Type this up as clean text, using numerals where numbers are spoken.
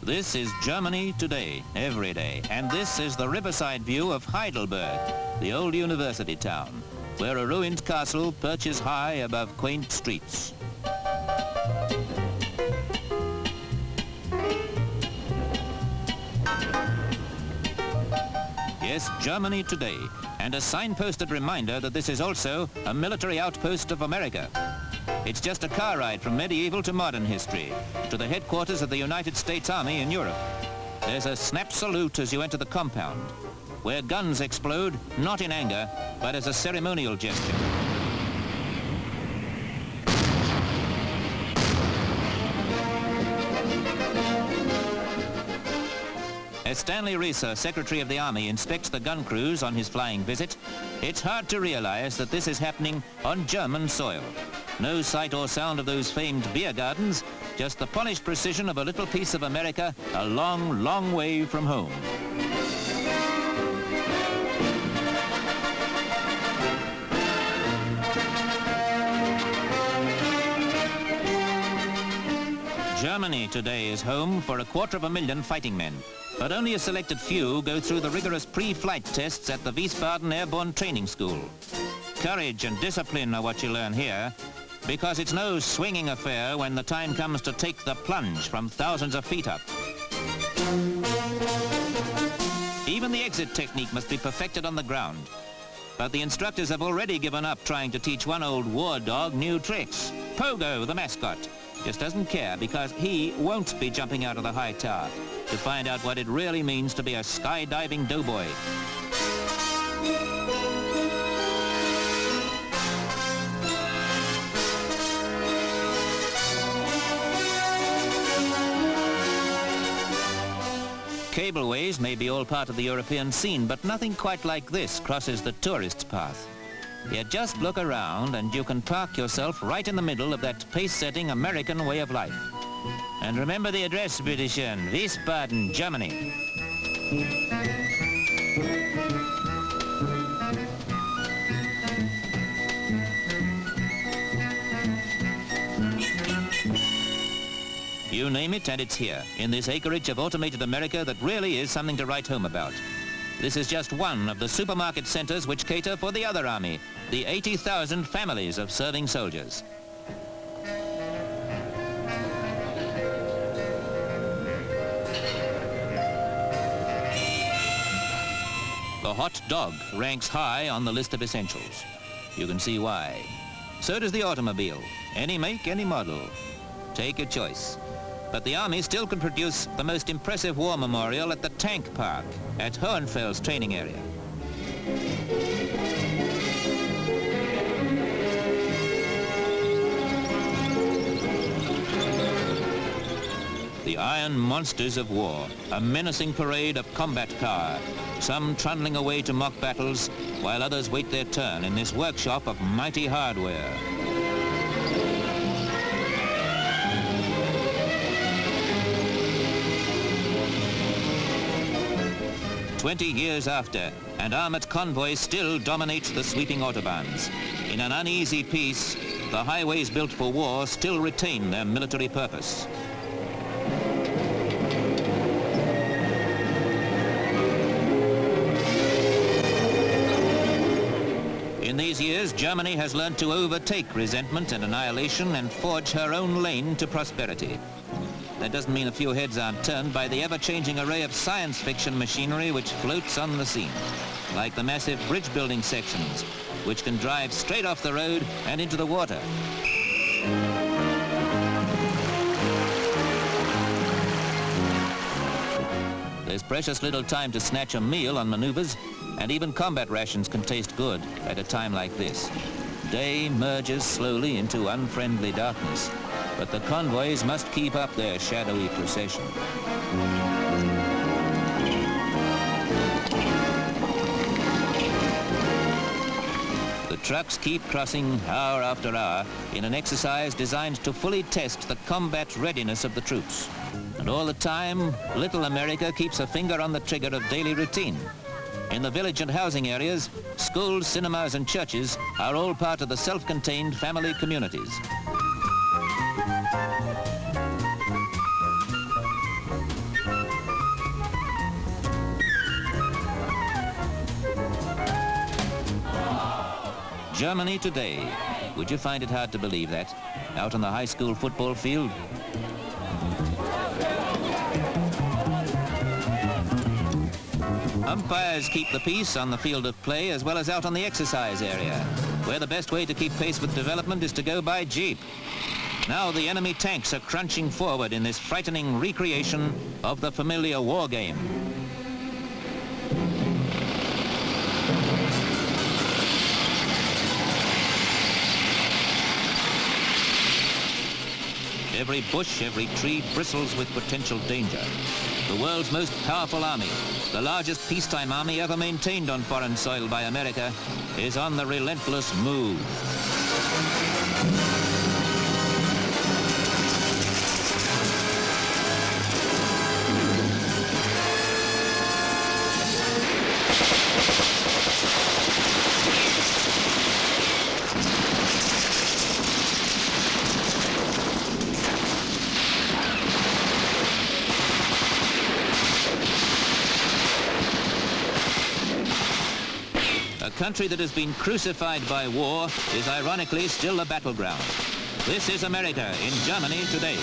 This is Germany today, every day, and this is the riverside view of Heidelberg, the old university town, where a ruined castle perches high above quaint streets. Yes, Germany today, and a signposted reminder that this is also a military outpost of America. It's just a car ride from medieval to modern history, to the headquarters of the United States Army in Europe. There's a snap salute as you enter the compound, where guns explode, not in anger, but as a ceremonial gesture. As Stanley Resor, Secretary of the Army, inspects the gun crews on his flying visit, it's hard to realize that this is happening on German soil. No sight or sound of those famed beer gardens, just the polished precision of a little piece of America a long, long way from home. Germany today is home for 250,000 fighting men, but only a selected few go through the rigorous pre-flight tests at the Wiesbaden Airborne Training School. Courage and discipline are what you learn here, because it's no swinging affair when the time comes to take the plunge from thousands of feet up. Even the exit technique must be perfected on the ground. But the instructors have already given up trying to teach one old war dog new tricks. Pogo, the mascot, just doesn't care because he won't be jumping out of the high tower to find out what it really means to be a skydiving doughboy. Cableways may be all part of the European scene, but nothing quite like this crosses the tourist's path. Yet just look around and you can park yourself right in the middle of that pace-setting American way of life. And remember the address, bitteschön, Wiesbaden, Germany. You name it and it's here, in this acreage of automated America that really is something to write home about. This is just one of the supermarket centers which cater for the other army, the 80,000 families of serving soldiers. The hot dog ranks high on the list of essentials. You can see why. So does the automobile, any make, any model. Take your choice. But the Army still can produce the most impressive war memorial at the tank park at Hohenfeld's training area. The iron monsters of war, a menacing parade of combat power, some trundling away to mock battles, while others wait their turn in this workshop of mighty hardware. "20 years after, and armored convoys still dominate the sweeping autobahns. In an uneasy peace, the highways built for war still retain their military purpose. In these years, Germany has learned to overtake resentment and annihilation and forge her own lane to prosperity. That doesn't mean a few heads aren't turned by the ever-changing array of science fiction machinery which floats on the scene, like the massive bridge-building sections, which can drive straight off the road and into the water. There's precious little time to snatch a meal on maneuvers, and even combat rations can taste good at a time like this. Day merges slowly into unfriendly darkness, but the convoys must keep up their shadowy procession. The trucks keep crossing hour after hour in an exercise designed to fully test the combat readiness of the troops. And all the time, little America keeps a finger on the trigger of daily routine. In the village and housing areas, schools, cinemas and churches are all part of the self-contained family communities. Germany today. Would you find it hard to believe that? Out on the high school football field? Umpires keep the peace on the field of play as well as out on the exercise area, where the best way to keep pace with development is to go by jeep. Now the enemy tanks are crunching forward in this frightening recreation of the familiar war game. Every bush, every tree bristles with potential danger. The world's most powerful army, the largest peacetime army ever maintained on foreign soil by America, is on the relentless move. A country that has been crucified by war is ironically still a battleground. This is America in Germany today.